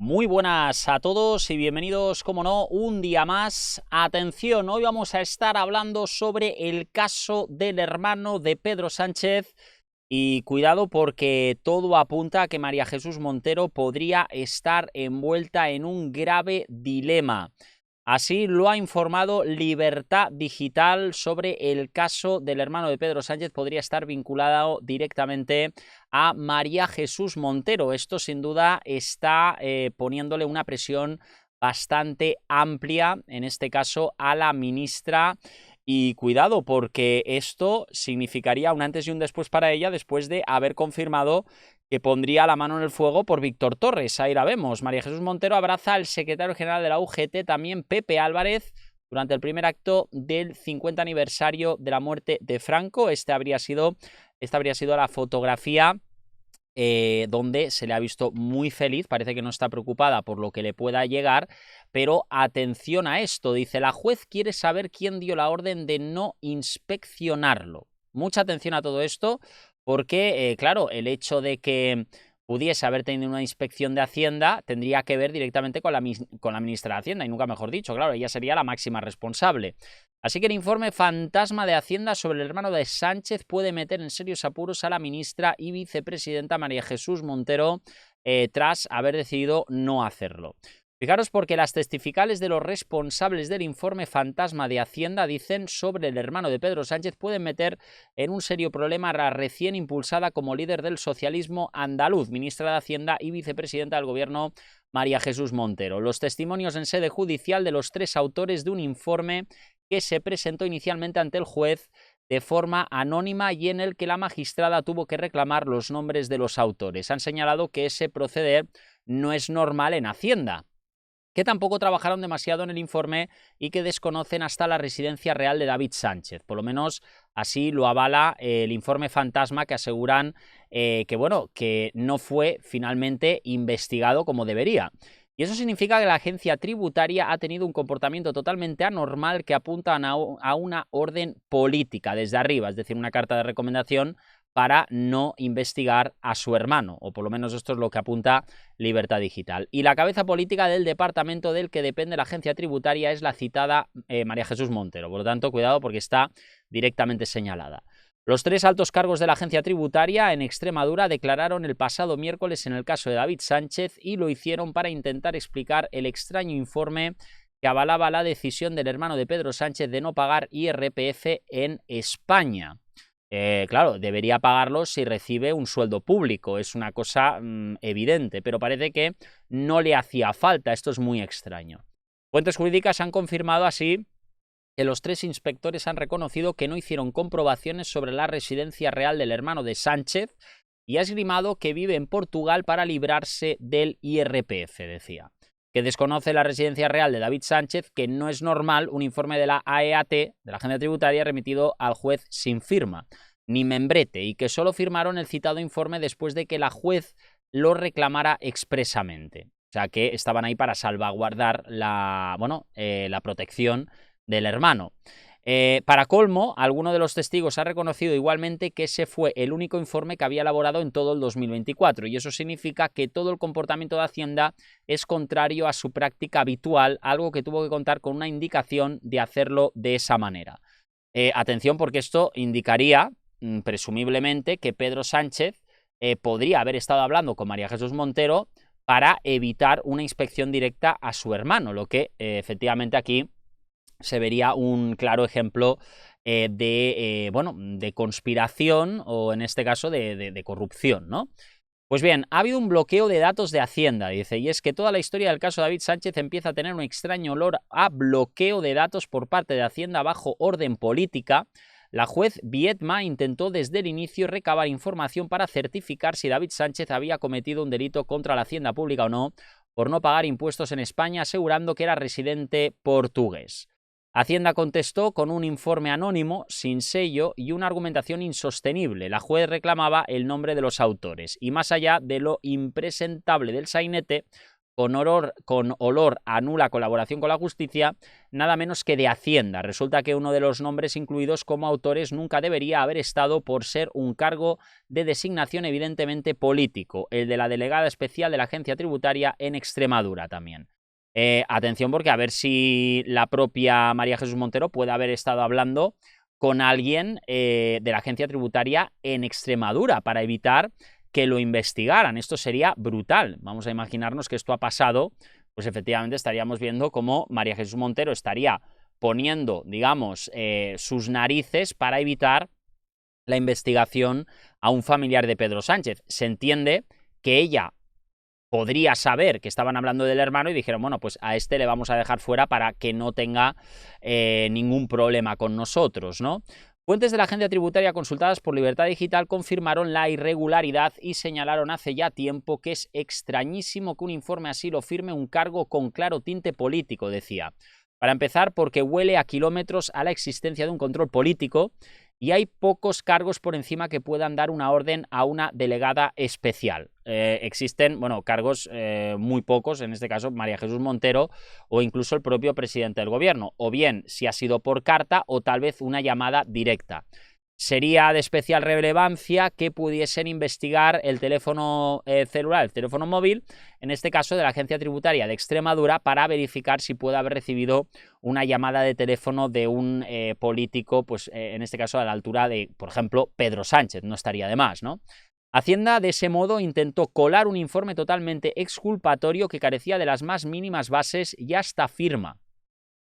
Muy buenas a todos y bienvenidos, como no, un día más. Atención, hoy vamos a estar hablando sobre el caso del hermano de Pedro Sánchez y cuidado porque todo apunta a que María Jesús Montero podría estar envuelta en un grave dilema. Así lo ha informado Libertad Digital sobre el caso del hermano de Pedro Sánchez. Podría estar vinculado directamente a María Jesús Montero. Esto sin duda está poniéndole una presión bastante amplia, en este caso a la ministra. Y cuidado, porque esto significaría un antes y un después para ella después de haber confirmado que pondría la mano en el fuego por Víctor Torres. Ahí la vemos. María Jesús Montero abraza al secretario general de la UGT, también Pepe Álvarez, durante el primer acto del 50 aniversario de la muerte de Franco. Esta habría sido la fotografía donde se le ha visto muy feliz, parece que no está preocupada por lo que le pueda llegar, pero atención a esto, dice, la juez quiere saber quién dio la orden de no inspeccionarlo. Mucha atención a todo esto, porque, claro, el hecho de que pudiese haber tenido una inspección de Hacienda tendría que ver directamente con la ministra de Hacienda, y nunca mejor dicho, claro, ella sería la máxima responsable. Así que el informe fantasma de Hacienda sobre el hermano de Sánchez puede meter en serios apuros a la ministra y vicepresidenta María Jesús Montero tras haber decidido no hacerlo. Fijaros porque las testificales de los responsables del informe fantasma de Hacienda dicen sobre el hermano de Pedro Sánchez pueden meter en un serio problema a la recién impulsada como líder del socialismo andaluz, ministra de Hacienda y vicepresidenta del gobierno María Jesús Montero. Los testimonios en sede judicial de los tres autores de un informe que se presentó inicialmente ante el juez de forma anónima y en el que la magistrada tuvo que reclamar los nombres de los autores. Han señalado que ese proceder no es normal en Hacienda, que tampoco trabajaron demasiado en el informe y que desconocen hasta la residencia real de David Sánchez. Por lo menos así lo avala el informe fantasma, que aseguran que no fue finalmente investigado como debería. Y eso significa que la agencia tributaria ha tenido un comportamiento totalmente anormal que apunta a una orden política desde arriba, es decir, una carta de recomendación para no investigar a su hermano, o por lo menos esto es lo que apunta Libertad Digital. Y la cabeza política del departamento del que depende la agencia tributaria es la citada María Jesús Montero. Por lo tanto, cuidado porque está directamente señalada. Los tres altos cargos de la agencia tributaria en Extremadura declararon el pasado miércoles en el caso de David Sánchez y lo hicieron para intentar explicar el extraño informe que avalaba la decisión del hermano de Pedro Sánchez de no pagar IRPF en España. Claro, debería pagarlo si recibe un sueldo público, es una cosa evidente, pero parece que no le hacía falta, esto es muy extraño. Fuentes jurídicas han confirmado así que los tres inspectores han reconocido que no hicieron comprobaciones sobre la residencia real del hermano de Sánchez y ha esgrimado que vive en Portugal para librarse del IRPF, decía. Que desconoce la residencia real de David Sánchez, que no es normal un informe de la AEAT, de la Agencia Tributaria, remitido al juez sin firma, ni membrete, y que solo firmaron el citado informe después de que la juez lo reclamara expresamente. O sea, que estaban ahí para salvaguardar la protección del hermano. Para colmo, alguno de los testigos ha reconocido igualmente que ese fue el único informe que había elaborado en todo el 2024, y eso significa que todo el comportamiento de Hacienda es contrario a su práctica habitual, algo que tuvo que contar con una indicación de hacerlo de esa manera. Atención, porque esto indicaría, presumiblemente, que Pedro Sánchez podría haber estado hablando con María Jesús Montero para evitar una inspección directa a su hermano, lo que efectivamente aquí se vería un claro ejemplo de conspiración o en este caso de corrupción, ¿no? Pues bien, ha habido un bloqueo de datos de Hacienda, dice, y es que toda la historia del caso David Sánchez empieza a tener un extraño olor a bloqueo de datos por parte de Hacienda bajo orden política. La juez Viedma intentó desde el inicio recabar información para certificar si David Sánchez había cometido un delito contra la Hacienda Pública o no por no pagar impuestos en España, asegurando que era residente portugués. Hacienda contestó con un informe anónimo, sin sello y una argumentación insostenible. La juez reclamaba el nombre de los autores y más allá de lo impresentable del sainete, con olor a nula colaboración con la justicia, nada menos que de Hacienda. Resulta que uno de los nombres incluidos como autores nunca debería haber estado por ser un cargo de designación evidentemente político, el de la delegada especial de la Agencia Tributaria en Extremadura también. Atención, porque a ver si la propia María Jesús Montero puede haber estado hablando con alguien de la Agencia Tributaria en Extremadura para evitar que lo investigaran. Esto sería brutal. Vamos a imaginarnos que esto ha pasado, pues efectivamente estaríamos viendo cómo María Jesús Montero estaría poniendo, digamos, sus narices para evitar la investigación a un familiar de Pedro Sánchez. Se entiende que ella podría saber que estaban hablando del hermano y dijeron, bueno, pues a este le vamos a dejar fuera para que no tenga ningún problema con nosotros, ¿no? Fuentes de la agencia tributaria consultadas por Libertad Digital confirmaron la irregularidad y señalaron hace ya tiempo que es extrañísimo que un informe así lo firme un cargo con claro tinte político, decía. Para empezar, porque huele a kilómetros a la existencia de un control político y hay pocos cargos por encima que puedan dar una orden a una delegada especial. Existen, bueno, cargos muy pocos, en este caso María Jesús Montero o incluso el propio presidente del gobierno, o bien si ha sido por carta o tal vez una llamada directa. Sería de especial relevancia que pudiesen investigar el teléfono celular, el teléfono móvil, en este caso de la Agencia Tributaria de Extremadura, para verificar si puede haber recibido una llamada de teléfono de un político, pues en este caso a la altura de, por ejemplo, Pedro Sánchez, no estaría de más, ¿no? Hacienda de ese modo intentó colar un informe totalmente exculpatorio que carecía de las más mínimas bases y hasta firma.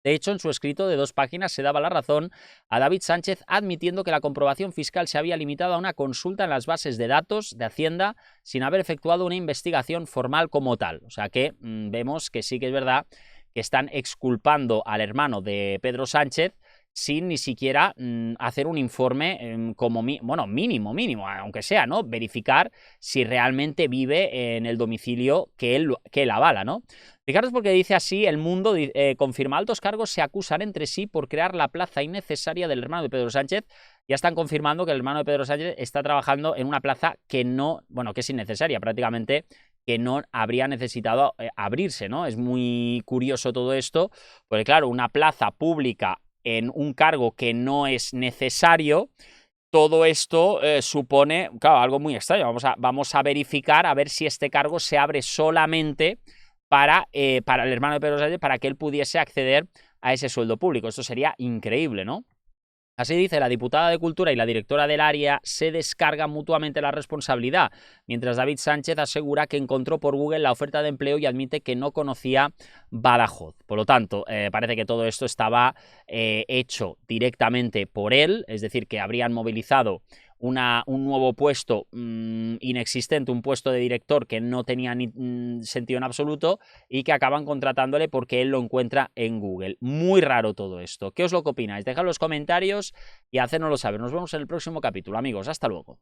De hecho, en su escrito de 2 páginas se daba la razón a David Sánchez admitiendo que la comprobación fiscal se había limitado a una consulta en las bases de datos de Hacienda sin haber efectuado una investigación formal como tal. O sea que vemos que sí que es verdad que están exculpando al hermano de Pedro Sánchez sin ni siquiera hacer un informe como mínimo, aunque sea, ¿no? Verificar si realmente vive en el domicilio que él avala, ¿no? Fijaros porque dice así, El Mundo confirma, altos cargos se acusan entre sí por crear la plaza innecesaria del hermano de Pedro Sánchez. Ya están confirmando que el hermano de Pedro Sánchez está trabajando en una plaza que no, bueno, que es innecesaria prácticamente, que no habría necesitado abrirse, ¿no? Es muy curioso todo esto, porque claro, una plaza pública en un cargo que no es necesario, todo esto supone, claro, algo muy extraño. Vamos a verificar a ver si este cargo se abre solamente para el hermano de Pedro Sánchez, para que él pudiese acceder a ese sueldo público. Esto sería increíble, ¿no? Así dice, la diputada de Cultura y la directora del área se descargan mutuamente la responsabilidad, mientras David Sánchez asegura que encontró por Google la oferta de empleo y admite que no conocía Badajoz. Por lo tanto, parece que todo esto estaba hecho directamente por él, es decir, que habrían movilizado un nuevo puesto inexistente, un puesto de director que no tenía sentido en absoluto y que acaban contratándole porque él lo encuentra en Google. Muy raro todo esto. ¿Qué os lo opináis? Dejad en los comentarios y hacérnoslo saber. Nos vemos en el próximo capítulo, amigos. Hasta luego.